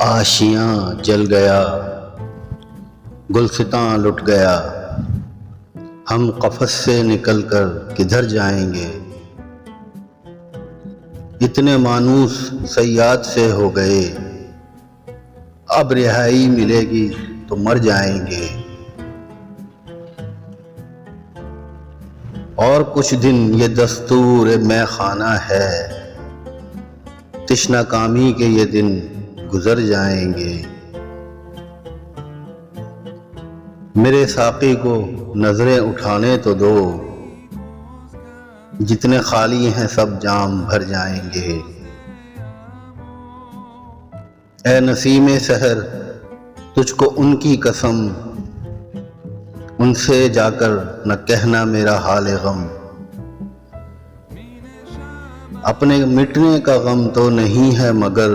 آشیاں جل گیا، گلستاں لٹ گیا، ہم قفس سے نکل کر کدھر جائیں گے؟ اتنے مانوس صیاد سے ہو گئے، اب رہائی ملے گی تو مر جائیں گے۔ اور کچھ دن یہ دستور مے خانہ ہے، تشنہ کامی کے یہ دن گزر جائیں گے۔ میرے ساقی کو نظریں اٹھانے تو دو، جتنے خالی ہیں سب جام بھر جائیں گے۔ اے نسیم سحر تجھ کو ان کی قسم، ان سے جا کر نہ کہنا میرا حال غم۔ اپنے مٹنے کا غم تو نہیں ہے مگر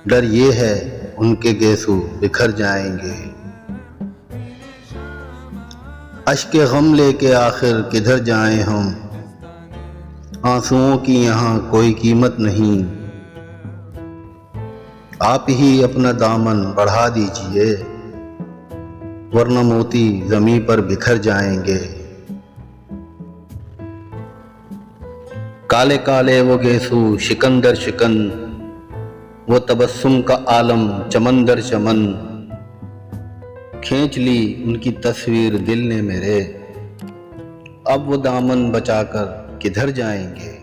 ڈر یہ ہے ان کے گیسو بکھر جائیں گے۔ اشک غم لے کے آخر کدھر جائیں ہم، آنسوؤں کی یہاں کوئی قیمت نہیں۔ آپ ہی اپنا دامن بڑھا دیجئے، ورنہ موتی زمیں پر بکھر جائیں گے۔ کالے کالے وہ گیسو شکن در شکن، وہ تبسم کا عالم چمن در چمن۔ کھینچ لی ان کی تصویر دل نے میرے، اب وہ دامن بچا کر کدھر جائیں گے؟